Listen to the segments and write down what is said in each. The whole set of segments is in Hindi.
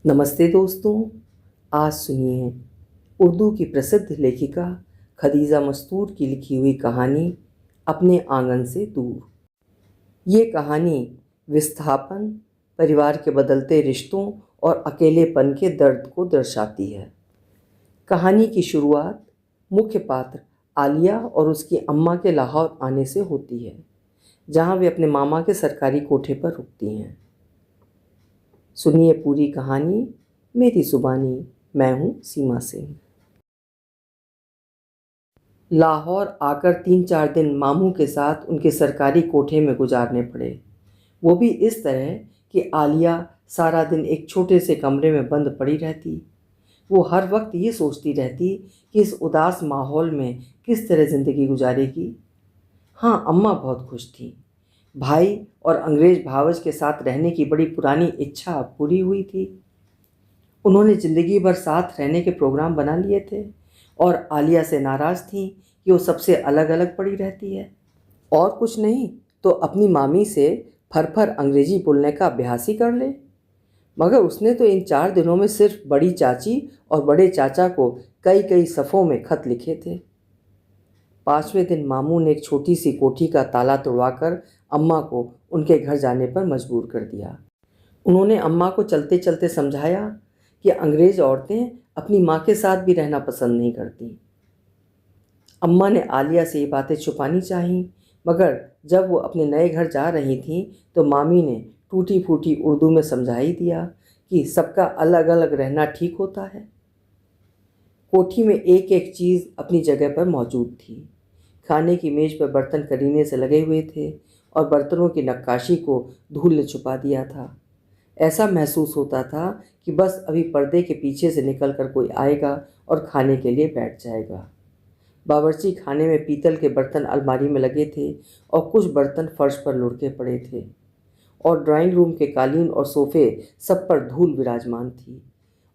नमस्ते दोस्तों। आज सुनिए उर्दू की प्रसिद्ध लेखिका खदीजा मस्तूर की लिखी हुई कहानी अपने आंगन से दूर। ये कहानी विस्थापन, परिवार के बदलते रिश्तों और अकेलेपन के दर्द को दर्शाती है। कहानी की शुरुआत मुख्य पात्र आलिया और उसकी अम्मा के लाहौर आने से होती है, जहाँ वे अपने मामा के सरकारी कोठे पर रुकती हैं। सुनिए पूरी कहानी मेरी जुबानी। मैं हूँ सीमा सिंह। लाहौर आकर 3-4 दिन मामू के साथ उनके सरकारी कोठे में गुजारने पड़े, वो भी इस तरह कि आलिया सारा दिन एक छोटे से कमरे में बंद पड़ी रहती। वो हर वक्त ये सोचती रहती कि इस उदास माहौल में किस तरह ज़िंदगी गुजारेगी। हाँ, अम्मा बहुत खुश थी। भाई और अंग्रेज भावज के साथ रहने की बड़ी पुरानी इच्छा अब पूरी हुई थी। उन्होंने ज़िंदगी भर साथ रहने के प्रोग्राम बना लिए थे और आलिया से नाराज़ थी कि वो सबसे अलग अलग पड़ी रहती है और कुछ नहीं तो अपनी मामी से फर अंग्रेजी बोलने का अभ्यास ही कर ले। मगर उसने तो इन 4 दिनों में सिर्फ बड़ी चाची और बड़े चाचा को कई कई सफ़ों में खत लिखे थे। 5वें दिन मामू ने एक छोटी सी कोठी का ताला तोड़वाकर अम्मा को उनके घर जाने पर मजबूर कर दिया। उन्होंने अम्मा को चलते चलते समझाया कि अंग्रेज औरतें अपनी माँ के साथ भी रहना पसंद नहीं करती। अम्मा ने आलिया से ये बातें छुपानी चाहीं, मगर जब वो अपने नए घर जा रही थीं तो मामी ने टूटी फूटी उर्दू में समझा ही दिया कि सबका अलग अलग रहना ठीक होता है। कोठी में एक एक चीज़ अपनी जगह पर मौजूद थी। खाने की मेज़ पर बर्तन करीने से लगे हुए थे और बर्तनों की नक्काशी को धूल ने छुपा दिया था। ऐसा महसूस होता था कि बस अभी पर्दे के पीछे से निकलकर कोई आएगा और खाने के लिए बैठ जाएगा। बावर्ची खाने में पीतल के बर्तन अलमारी में लगे थे और कुछ बर्तन फर्श पर लुढ़के पड़े थे और ड्राइंग रूम के कालीन और सोफे सब पर धूल विराजमान थी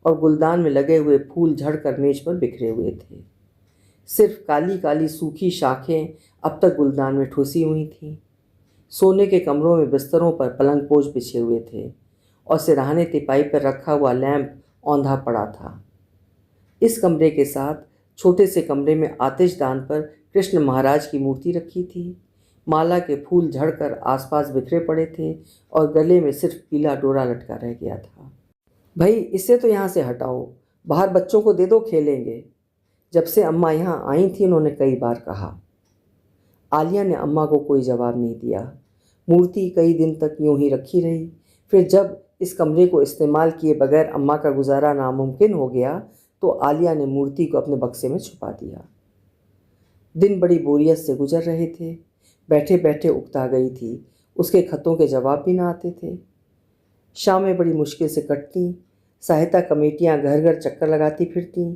और गुलदान में लगे हुए फूल झड़कर मेज पर बिखरे हुए थे। सिर्फ काली काली सूखी शाखें अब तक गुलदान में ठूसी हुई थीं। सोने के कमरों में बिस्तरों पर पलंग पोश बिछे हुए थे और सिरहाने तिपाई पर रखा हुआ लैंप औंधा पड़ा था। इस कमरे के साथ छोटे से कमरे में आतिशदान पर कृष्ण महाराज की मूर्ति रखी थी। माला के फूल झड़कर आसपास बिखरे पड़े थे और गले में सिर्फ पीला डोरा लटका रह गया था। भाई, इसे तो यहाँ से हटाओ, बाहर बच्चों को दे दो, खेलेंगे। जब से अम्मा यहाँ आई थी उन्होंने कई बार कहा। आलिया ने अम्मा को कोई जवाब नहीं दिया। मूर्ति कई दिन तक यूं ही रखी रही। फिर जब इस कमरे को इस्तेमाल किए बगैर अम्मा का गुजारा नामुमकिन हो गया तो आलिया ने मूर्ति को अपने बक्से में छुपा दिया। दिन बड़ी बोरियत से गुजर रहे थे। बैठे बैठे उकता गई थी। उसके खतों के जवाब भी ना आते थे। शामें बड़ी मुश्किल से कटती। सहायता कमेटियां घर घर चक्कर लगाती फिरती।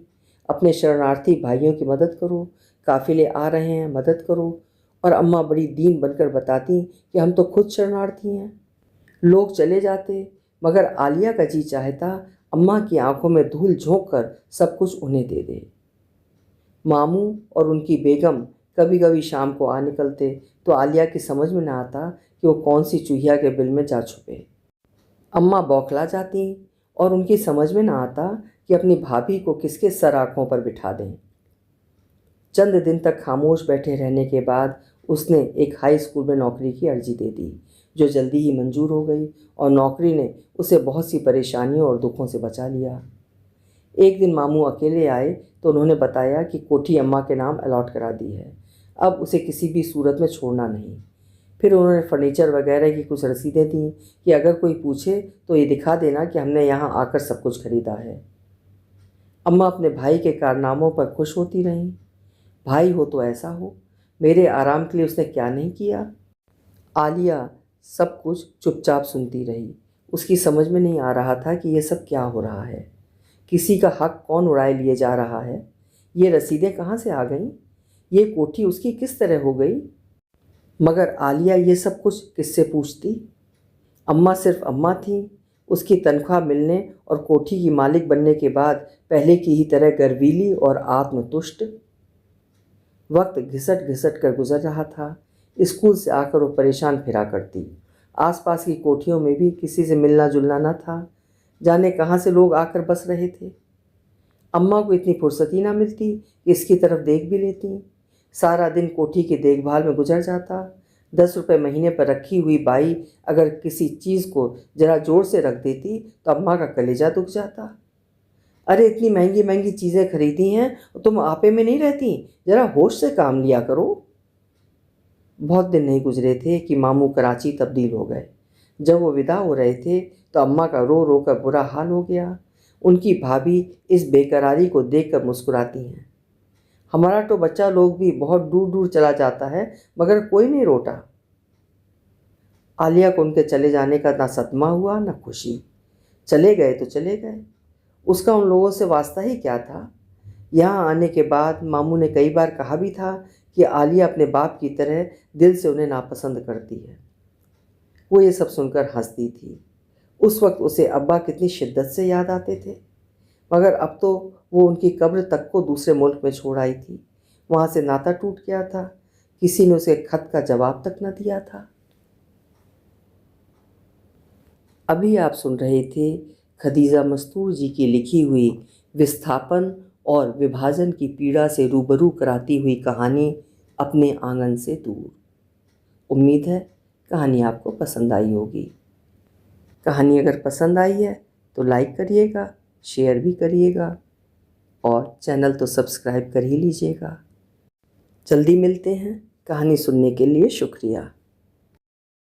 अपने शरणार्थी भाइयों की मदद करो, काफिले आ रहे हैं, मदद करो। और अम्मा बड़ी दीन बनकर बताती कि हम तो खुद शरणार्थी हैं। लोग चले जाते, मगर आलिया का जी चाहता अम्मा की आंखों में धूल झोंक कर सब कुछ उन्हें दे दे। मामू और उनकी बेगम कभी कभी शाम को आ निकलते तो आलिया की समझ में न आता कि वो कौन सी चूहिया के बिल में जा छुपे। अम्मा बौखला जाती और उनकी समझ में न आता कि अपनी भाभी को किसके सर आँखों पर बिठा दें। चंद दिन तक खामोश बैठे रहने के बाद उसने एक हाई स्कूल में नौकरी की अर्जी दे दी, जो जल्दी ही मंजूर हो गई और नौकरी ने उसे बहुत सी परेशानियों और दुखों से बचा लिया। एक दिन मामू अकेले आए तो उन्होंने बताया कि कोठी अम्मा के नाम अलॉट करा दी है, अब उसे किसी भी सूरत में छोड़ना नहीं। फिर उन्होंने फर्नीचर वगैरह की कुछ रसीदें दी कि अगर कोई पूछे तो ये दिखा देना कि हमने यहाँ आकर सब कुछ खरीदा है। अम्मा अपने भाई के कारनामों पर खुश होती रहीं। भाई हो तो ऐसा हो, मेरे आराम के लिए उसने क्या नहीं किया। आलिया सब कुछ चुपचाप सुनती रही। उसकी समझ में नहीं आ रहा था कि यह सब क्या हो रहा है। किसी का हक कौन उड़ाए लिए जा रहा है। ये रसीदें कहाँ से आ गईं? ये कोठी उसकी किस तरह हो गई? मगर आलिया ये सब कुछ किससे पूछती? अम्मा सिर्फ अम्मा थी। उसकी तनख्वाह मिलने और कोठी की मालिक बनने के बाद पहले की ही तरह गर्वीली और आत्मतुष्ट। वक्त घिसट घिसट कर गुजर रहा था। स्कूल से आकर वो परेशान फिरा करती। आसपास की कोठियों में भी किसी से मिलना जुलना न था। जाने कहाँ से लोग आकर बस रहे थे। अम्मा को इतनी फुर्सत ही ना मिलती कि इसकी तरफ देख भी लेती। सारा दिन कोठी की देखभाल में गुजर जाता। 10 रुपये महीने पर रखी हुई बाई अगर किसी चीज़ को जरा जोर से रख देती तो अम्मा का कलेजा दुख जाता। अरे इतनी महंगी महंगी चीज़ें खरीदी हैं और तुम आपे में नहीं रहती, जरा होश से काम लिया करो। बहुत दिन नहीं गुजरे थे कि मामू कराची तब्दील हो गए। जब वो विदा हो रहे थे तो अम्मा का रो रो कर बुरा हाल हो गया। उनकी भाभी इस बेकरारी को देखकर मुस्कुराती हैं। हमारा तो बच्चा लोग भी बहुत दूर दूर चला जाता है मगर कोई नहीं रोता। आलिया को उनके चले जाने का ना सदमा हुआ ना खुशी। चले गए तो चले गए, उसका उन लोगों से वास्ता ही क्या था। यहाँ आने के बाद मामू ने कई बार कहा भी था कि आलिया अपने बाप की तरह दिल से उन्हें नापसंद करती है। वो ये सब सुनकर हंसती थी। उस वक्त उसे अब्बा कितनी शिद्दत से याद आते थे, मगर अब तो वो उनकी कब्र तक को दूसरे मुल्क में छोड़ आई थी। वहाँ से नाता टूट गया था। किसी ने उसे खत का जवाब तक न दिया था। अभी आप सुन रहे थे खदीजा मस्तूर जी की लिखी हुई विस्थापन और विभाजन की पीड़ा से रूबरू कराती हुई कहानी अपने आंगन से दूर। उम्मीद है कहानी आपको पसंद आई होगी। कहानी अगर पसंद आई है तो लाइक करिएगा, शेयर भी करिएगा और चैनल तो सब्सक्राइब कर ही लीजिएगा। जल्दी मिलते हैं। कहानी सुनने के लिए शुक्रिया।